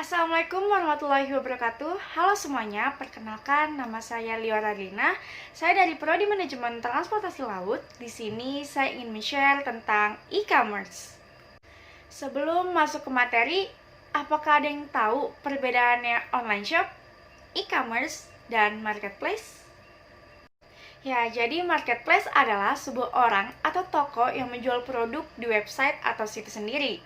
Assalamualaikum warahmatullahi wabarakatuh. Halo semuanya, perkenalkan nama saya Liora Rina. Saya dari Prodi Manajemen Transportasi Laut. Di sini saya ingin men-share tentang e-commerce. Sebelum masuk ke materi, apakah ada yang tahu perbedaannya online shop, e-commerce, dan marketplace? Ya, jadi marketplace adalah sebuah orang atau toko yang menjual produk di website atau situs sendiri.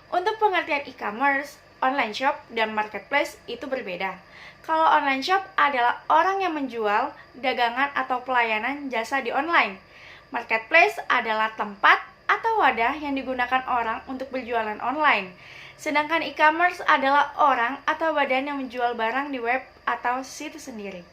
Untuk pengertian e-commerce, online shop, dan marketplace itu berbeda. Kalau online shop adalah orang yang menjual dagangan atau pelayanan jasa di online. Marketplace adalah tempat atau wadah yang digunakan orang untuk berjualan online. Sedangkan e-commerce adalah orang atau badan yang menjual barang di web atau situs sendiri.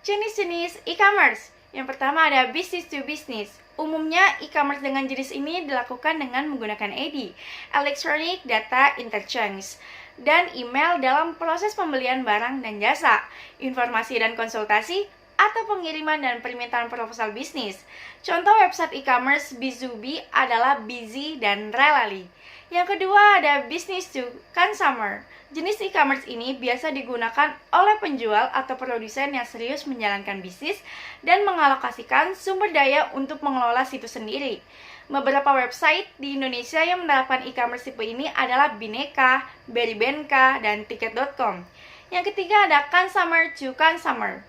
Jenis-jenis e-commerce. Yang pertama ada business to business. Umumnya e-commerce dengan jenis ini dilakukan dengan menggunakan EDI, Electronic Data Interchange, dan email dalam proses pembelian barang dan jasa, informasi dan konsultasi, atau pengiriman dan permintaan proposal bisnis. Contoh website e-commerce B2B adalah Busy dan Relally. Yang kedua ada business to consumer. Jenis e-commerce ini biasa digunakan oleh penjual atau produsen yang serius menjalankan bisnis dan mengalokasikan sumber daya untuk mengelola situs sendiri. Beberapa website di Indonesia yang menerapkan e-commerce tipe ini adalah Bineka, Beribenka, dan Tiket.com. Yang ketiga ada consumer to consumer.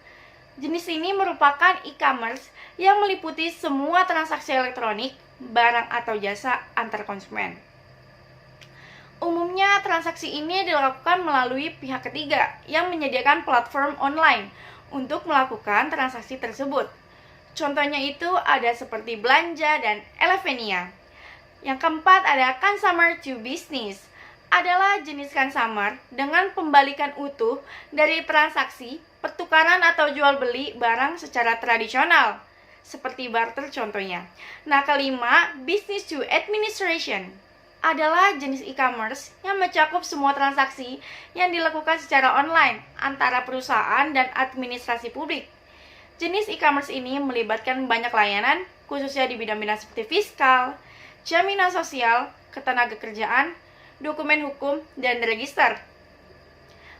Jenis ini merupakan e-commerce yang meliputi semua transaksi elektronik, barang atau jasa antar konsumen. Umumnya transaksi ini dilakukan melalui pihak ketiga yang menyediakan platform online untuk melakukan transaksi tersebut. Contohnya itu ada seperti Belanja dan Elevenia. Yang keempat ada consumer to business. Adalah jenis consumer dengan pembalikan utuh dari transaksi, pertukaran atau jual beli barang secara tradisional, seperti barter contohnya. Nah, kelima, business to administration adalah jenis e-commerce yang mencakup semua transaksi yang dilakukan secara online antara perusahaan dan administrasi publik. Jenis e-commerce ini melibatkan banyak layanan, khususnya di bidang-bidang seperti fiskal, jaminan sosial, ketenagakerjaan, dokumen hukum, dan register.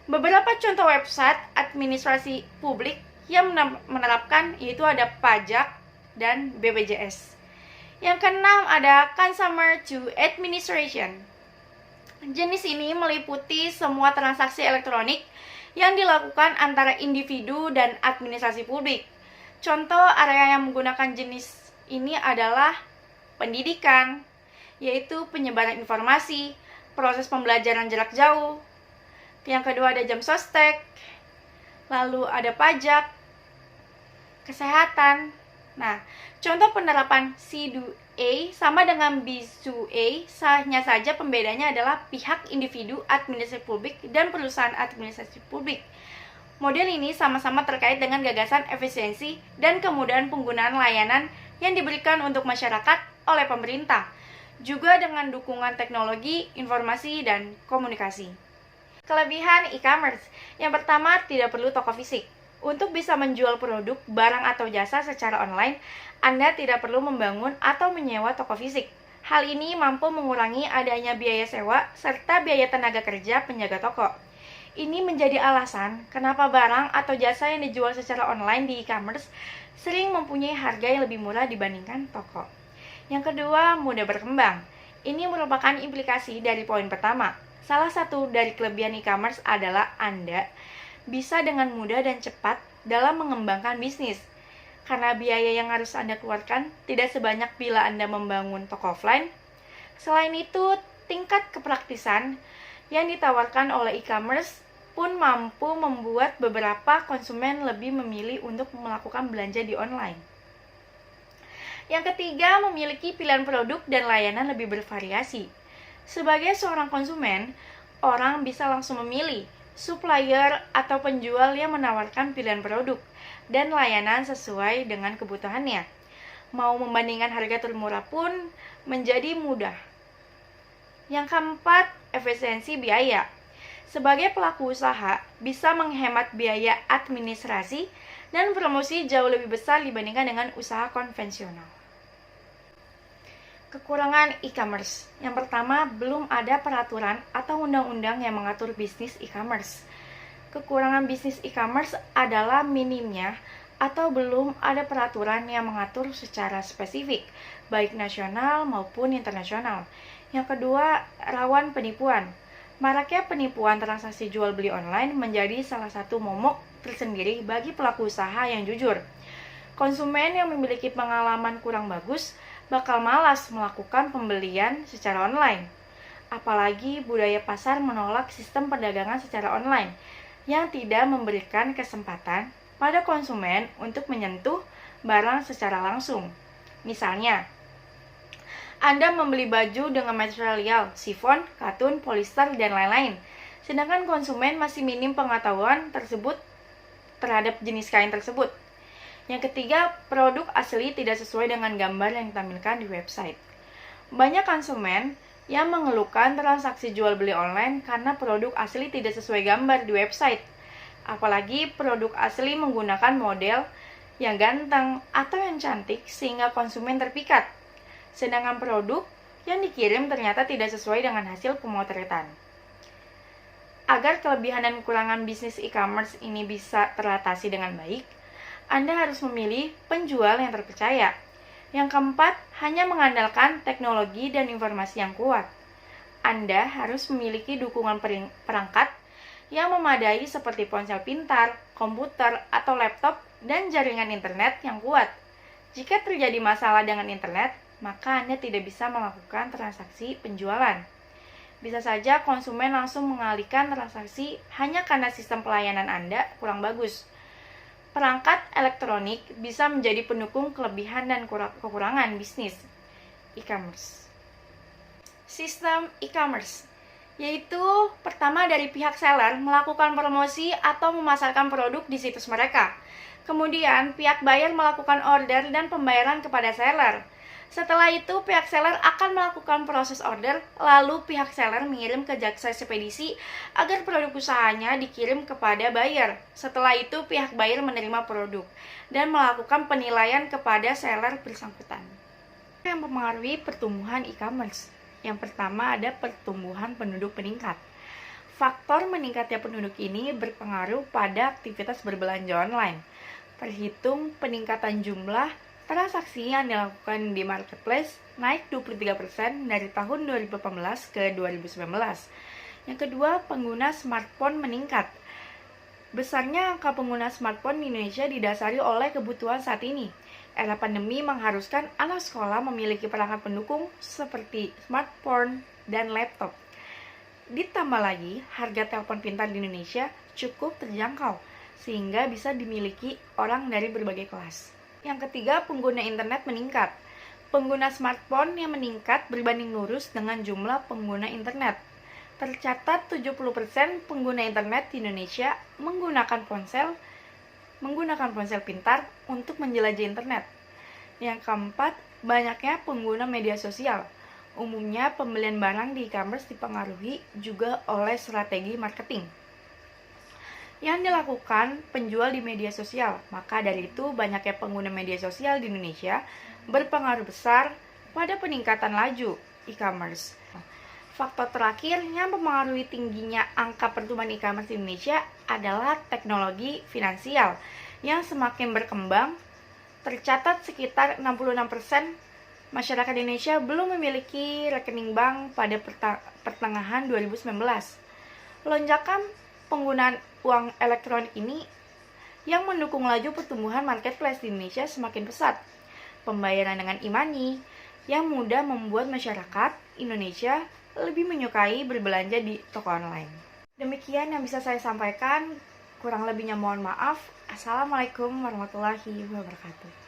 Beberapa contoh website administrasi publik yang menerapkan yaitu ada pajak dan BPJS. Yang keenam ada consumer to administration. Jenis ini meliputi semua transaksi elektronik yang dilakukan antara individu dan administrasi publik. Contoh area yang menggunakan jenis ini adalah pendidikan, yaitu penyebaran informasi, proses pembelajaran jarak jauh. Yang kedua ada jam sostek, lalu ada pajak, kesehatan. Nah, contoh penerapan C2A sama dengan B2A, hanya saja pembedanya adalah pihak individu administrasi publik dan perusahaan administrasi publik. Model ini sama-sama terkait dengan gagasan efisiensi dan kemudahan penggunaan layanan yang diberikan untuk masyarakat oleh pemerintah, juga dengan dukungan teknologi, informasi, dan komunikasi. Kelebihan e-commerce. Yang pertama, tidak perlu toko fisik. Untuk bisa menjual produk, barang, atau jasa secara online, Anda tidak perlu membangun atau menyewa toko fisik. Hal ini mampu mengurangi adanya biaya sewa serta biaya tenaga kerja penjaga toko. Ini menjadi alasan kenapa barang atau jasa yang dijual secara online di e-commerce sering mempunyai harga yang lebih murah dibandingkan toko. Yang kedua, mudah berkembang. Ini merupakan implikasi dari poin pertama. Salah satu dari kelebihan e-commerce adalah Anda bisa dengan mudah dan cepat dalam mengembangkan bisnis. Karena biaya yang harus Anda keluarkan tidak sebanyak bila Anda membangun toko offline. Selain itu, tingkat kepraktisan yang ditawarkan oleh e-commerce pun mampu membuat beberapa konsumen lebih memilih untuk melakukan belanja di online. Yang ketiga, memiliki pilihan produk dan layanan lebih bervariasi. Sebagai seorang konsumen, orang bisa langsung memilih supplier atau penjual yang menawarkan pilihan produk dan layanan sesuai dengan kebutuhannya. Mau membandingkan harga termurah pun menjadi mudah. Yang keempat, efisiensi biaya. Sebagai pelaku usaha, bisa menghemat biaya administrasi dan promosi jauh lebih besar dibandingkan dengan usaha konvensional. Kekurangan e-commerce. Yang pertama, belum ada peraturan atau undang-undang yang mengatur bisnis e-commerce. Kekurangan bisnis e-commerce adalah minimnya atau belum ada peraturan yang mengatur secara spesifik, baik nasional maupun internasional. Yang kedua, rawan penipuan. Maraknya penipuan transaksi jual beli online menjadi salah satu momok tersendiri bagi pelaku usaha yang jujur. Konsumen yang memiliki pengalaman kurang bagus bakal malas melakukan pembelian secara online. Apalagi budaya pasar menolak sistem perdagangan secara online yang tidak memberikan kesempatan pada konsumen untuk menyentuh barang secara langsung. Misalnya, Anda membeli baju dengan material sifon, katun, polister, dan lain-lain, sedangkan konsumen masih minim pengetahuan tersebut terhadap jenis kain tersebut. Yang ketiga, produk asli tidak sesuai dengan gambar yang ditampilkan di website. Banyak konsumen yang mengeluhkan transaksi jual beli online karena produk asli tidak sesuai gambar di website. Apalagi produk asli menggunakan model yang ganteng atau yang cantik sehingga konsumen terpikat. Sedangkan produk yang dikirim ternyata tidak sesuai dengan hasil pemotretan. Agar kelebihan dan kekurangan bisnis e-commerce ini bisa teratasi dengan baik, Anda harus memilih penjual yang terpercaya. Yang keempat, hanya mengandalkan teknologi dan informasi yang kuat. Anda harus memiliki dukungan perangkat yang memadai seperti ponsel pintar, komputer, atau laptop, dan jaringan internet yang kuat. Jika terjadi masalah dengan internet, maka Anda tidak bisa melakukan transaksi penjualan. Bisa saja konsumen langsung mengalihkan transaksi hanya karena sistem pelayanan Anda kurang bagus. Perangkat elektronik bisa menjadi pendukung kelebihan dan kekurangan bisnis e-commerce. Sistem e-commerce, yaitu pertama dari pihak seller melakukan promosi atau memasarkan produk di situs mereka. Kemudian pihak buyer melakukan order dan pembayaran kepada seller. Setelah itu pihak seller akan melakukan proses order, lalu pihak seller mengirim ke jasa ekspedisi agar produk usahanya dikirim kepada buyer. Setelah itu pihak buyer menerima produk dan melakukan penilaian kepada seller bersangkutan. Yang mempengaruhi pertumbuhan e-commerce. Yang pertama ada pertumbuhan penduduk meningkat. Faktor meningkatnya penduduk ini berpengaruh pada aktivitas berbelanja online. Terhitung peningkatan jumlah transaksi yang dilakukan di marketplace naik 23% dari tahun 2018 ke 2019. Yang kedua, pengguna smartphone meningkat. Besarnya angka pengguna smartphone di Indonesia didasari oleh kebutuhan saat ini. Era pandemi mengharuskan anak sekolah memiliki perangkat pendukung seperti smartphone dan laptop. Ditambah lagi, harga telepon pintar di Indonesia cukup terjangkau, sehingga bisa dimiliki orang dari berbagai kelas. Yang ketiga, pengguna internet meningkat. Pengguna smartphone yang meningkat berbanding lurus dengan jumlah pengguna internet. Tercatat 70% pengguna internet di Indonesia menggunakan ponsel pintar untuk menjelajah internet. Yang keempat, banyaknya pengguna media sosial. Umumnya pembelian barang di e-commerce dipengaruhi juga oleh strategi marketing yang dilakukan penjual di media sosial. Maka dari itu banyaknya pengguna media sosial di Indonesia berpengaruh besar pada peningkatan laju e-commerce. Faktor terakhir yang mempengaruhi tingginya angka pertumbuhan e-commerce di Indonesia adalah teknologi finansial yang semakin berkembang. Tercatat sekitar 66% masyarakat Indonesia belum memiliki rekening bank pada pertengahan 2019. Lonjakan penggunaan uang elektronik ini yang mendukung laju pertumbuhan marketplace di Indonesia semakin pesat. Pembayaran dengan e-money yang mudah membuat masyarakat Indonesia lebih menyukai berbelanja di toko online. Demikian yang bisa saya sampaikan, kurang lebihnya mohon maaf. Assalamualaikum warahmatullahi wabarakatuh.